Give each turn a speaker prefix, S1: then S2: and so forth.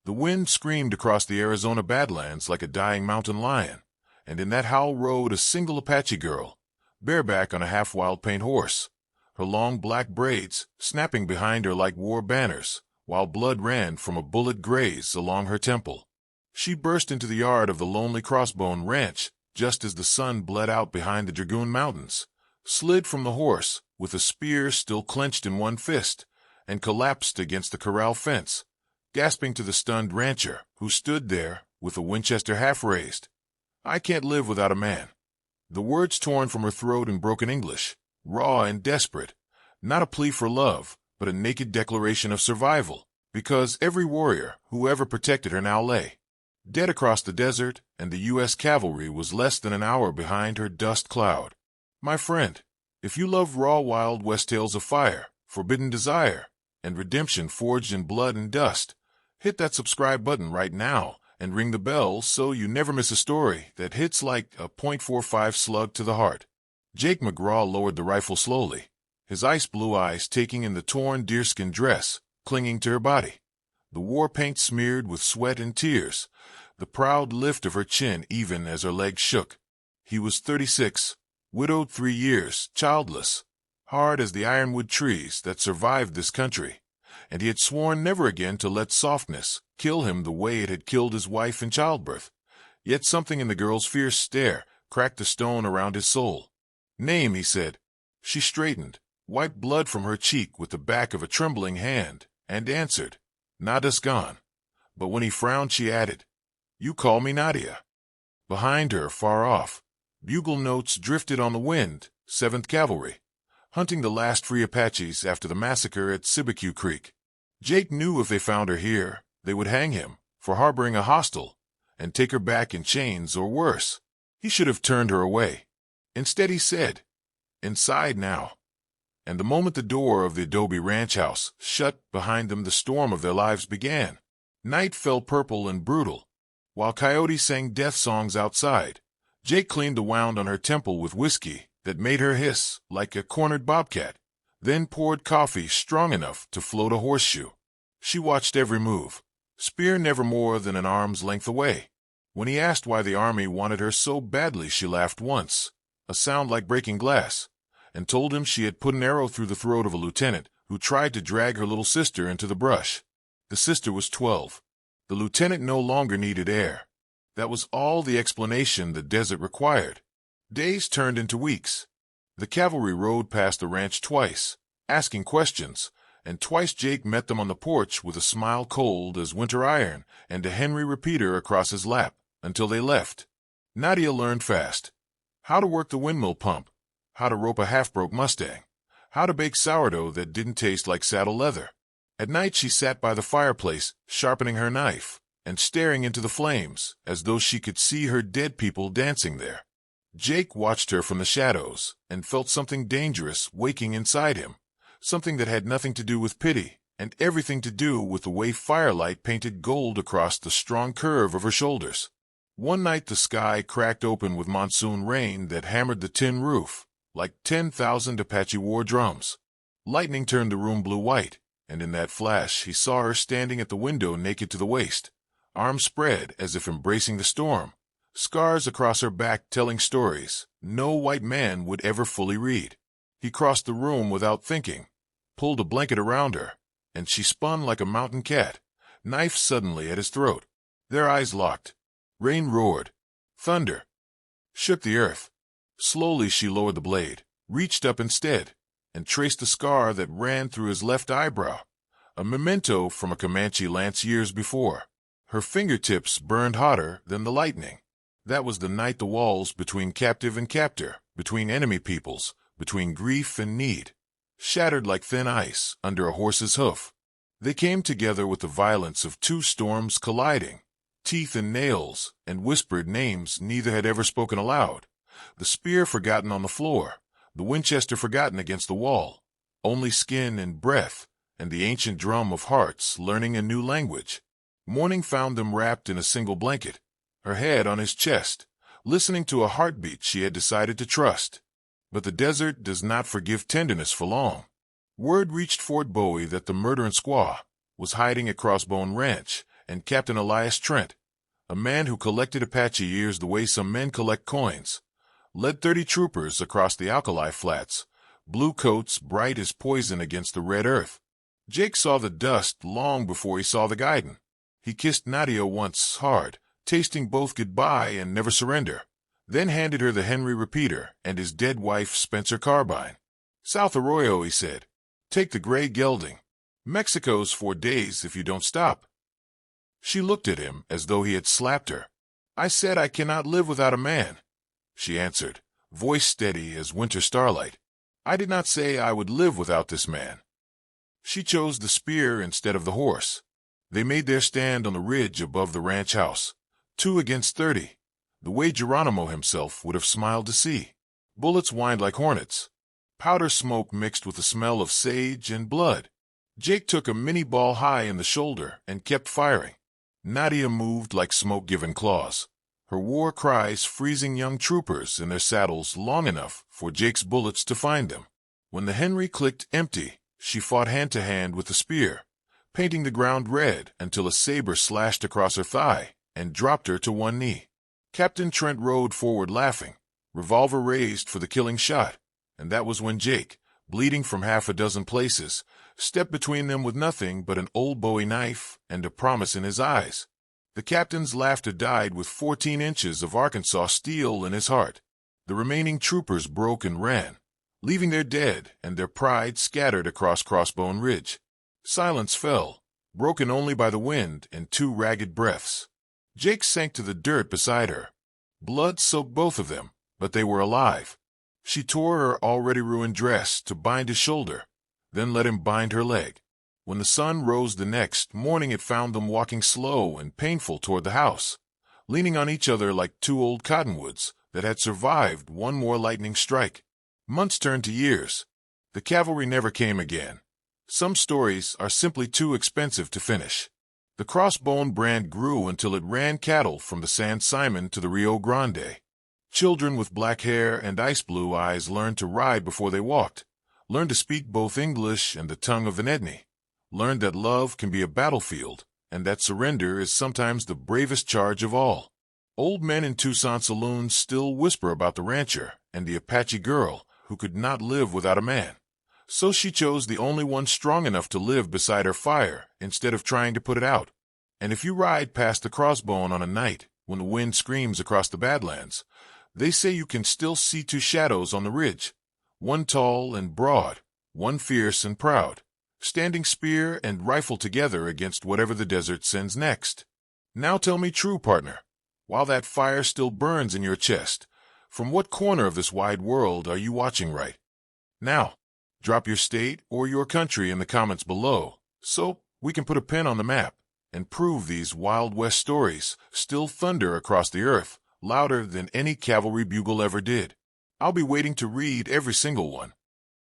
S1: The wind screamed across the Arizona Badlands like a dying mountain lion, and in that howl rode a single Apache girl, bareback on a half-wild paint horse, her long black braids snapping behind her like war banners, while blood ran from a bullet graze along her temple. She burst into the yard of the lonely Crossbone Ranch just as the sun bled out behind the Dragoon Mountains, slid from the horse with a spear still clenched in one fist, and collapsed against the corral fence, gasping to the stunned rancher, who stood there with a Winchester half-raised. "I can't live without a man." The words torn from her throat in broken English, raw and desperate, not a plea for love, but a naked declaration of survival, because every warrior who ever protected her now lay dead across the desert, and the U.S. cavalry was less than an hour behind her dust cloud. My friend, if you love raw Wild West tales of fire, forbidden desire, and redemption forged in blood and dust, hit that subscribe button right now and ring the bell so you never miss a story that hits like a .45 slug to the heart. Jake McGraw lowered the rifle slowly, his ice-blue eyes taking in the torn deerskin dress clinging to her body, the war paint smeared with sweat and tears, the proud lift of her chin even as her legs shook. He was 36, widowed 3 years, childless, hard as the ironwood trees that survived this country, and he had sworn never again to let softness kill him the way it had killed his wife in childbirth. Yet something in the girl's fierce stare cracked the stone around his soul. "Name," he said. She straightened, wiped blood from her cheek with the back of a trembling hand, and answered, "Nadaskan." But when he frowned, she added, "You call me Nadia." Behind her, far off, bugle notes drifted on the wind, 7th Cavalry, hunting the last free Apaches after the massacre at Sibique Creek. Jake knew if they found her here, they would hang him for harboring a hostile and take her back in chains or worse. He should have turned her away. Instead he said, "Inside now." And the moment the door of the adobe ranch house shut behind them, the storm of their lives began. Night fell purple and brutal, while coyotes sang death songs outside. Jake cleaned the wound on her temple with whiskey that made her hiss like a cornered bobcat, then poured coffee strong enough to float a horseshoe. She watched every move, spear never more than an arm's length away. When he asked why the army wanted her so badly, she laughed once, a sound like breaking glass, and told him she had put an arrow through the throat of a lieutenant who tried to drag her little sister into the brush. The sister was 12. The lieutenant no longer needed air. That was all the explanation the desert required. Days turned into weeks. The cavalry rode past the ranch twice, asking questions, and twice Jake met them on the porch with a smile cold as winter iron and a Henry repeater across his lap, until they left. Nadia learned fast. How to work the windmill pump, how to rope a half-broke Mustang, how to bake sourdough that didn't taste like saddle leather. At night she sat by the fireplace, sharpening her knife, and staring into the flames, as though she could see her dead people dancing there. Jake watched her from the shadows, and felt something dangerous waking inside him, something that had nothing to do with pity, and everything to do with the way firelight painted gold across the strong curve of her shoulders. One night the sky cracked open with monsoon rain that hammered the tin roof, like 10,000 Apache war drums. Lightning turned the room blue-white, and in that flash he saw her standing at the window naked to the waist, arms spread as if embracing the storm, scars across her back telling stories no white man would ever fully read. He crossed the room without thinking, pulled a blanket around her, and she spun like a mountain cat, knife suddenly at his throat. Their eyes locked. Rain roared. Thunder shook the earth. Slowly she lowered the blade, reached up instead, and traced the scar that ran through his left eyebrow, a memento from a Comanche lance years before. Her fingertips burned hotter than the lightning. That was the night the walls between captive and captor, between enemy peoples, between grief and need, shattered like thin ice under a horse's hoof. They came together with the violence of two storms colliding, teeth and nails, and whispered names neither had ever spoken aloud. The spear forgotten on the floor, the Winchester forgotten against the wall, only skin and breath, and the ancient drum of hearts learning a new language. Morning found them wrapped in a single blanket, her head on his chest, listening to a heartbeat she had decided to trust. But the desert does not forgive tenderness for long. Word reached Fort Bowie that the murdering squaw was hiding at Crossbone Ranch, and Captain Elias Trent, a man who collected Apache ears the way some men collect coins, led 30 troopers across the alkali flats, blue coats bright as poison against the red earth. Jake saw the dust long before he saw the guidon. He kissed Nadia once hard, tasting both goodbye and never surrender, then handed her the Henry repeater and his dead wife Spencer carbine. "South Arroyo," he said. "Take the gray gelding. Mexico's 4 days if you don't stop." She looked at him as though he had slapped her. "I said I cannot live without a man," she answered, voice steady as winter starlight. "I did not say I would live without this man." She chose the spear instead of the horse. They made their stand on the ridge above the ranch house, 2 against 30, the way Geronimo himself would have smiled to see. Bullets whined like hornets. Powder smoke mixed with the smell of sage and blood. Jake took a mini ball high in the shoulder and kept firing. Nadia moved like smoke-given claws, her war cries freezing young troopers in their saddles long enough for Jake's bullets to find them. When the Henry clicked empty, she fought hand-to-hand with the spear, painting the ground red until a saber slashed across her thigh and dropped her to one knee. Captain Trent rode forward laughing, revolver raised for the killing shot, and that was when Jake, bleeding from half a dozen places, stepped between them with nothing but an old Bowie knife and a promise in his eyes. The captain's laughter died with 14 inches of Arkansas steel in his heart. The remaining troopers broke and ran, leaving their dead and their pride scattered across Crossbone Ridge. Silence fell, broken only by the wind and 2 ragged breaths. Jake sank to the dirt beside her. Blood soaked both of them, but they were alive. She tore her already ruined dress to bind his shoulder, then let him bind her leg. When the sun rose the next morning, it found them walking slow and painful toward the house, leaning on each other like 2 old cottonwoods that had survived one more lightning strike. Months turned to years. The cavalry never came again. Some stories are simply too expensive to finish. The Crossbone brand grew until it ran cattle from the San Simon to the Rio Grande. Children with black hair and ice blue eyes learned to ride before they walked, learned to speak both English and the tongue of an Edney, learned that love can be a battlefield, and that surrender is sometimes the bravest charge of all. Old men in Tucson saloons still whisper about the rancher and the Apache girl who could not live without a man. So she chose the only one strong enough to live beside her fire instead of trying to put it out. And if you ride past the Crossbone on a night when the wind screams across the Badlands, they say you can still see 2 shadows on the ridge, one tall and broad, one fierce and proud, standing spear and rifle together against whatever the desert sends next. Now tell me true, partner, while that fire still burns in your chest, from what corner of this wide world are you watching right now? Drop your state or your country in the comments below, so we can put a pin on the map and prove these Wild West stories still thunder across the earth, louder than any cavalry bugle ever did. I'll be waiting to read every single one.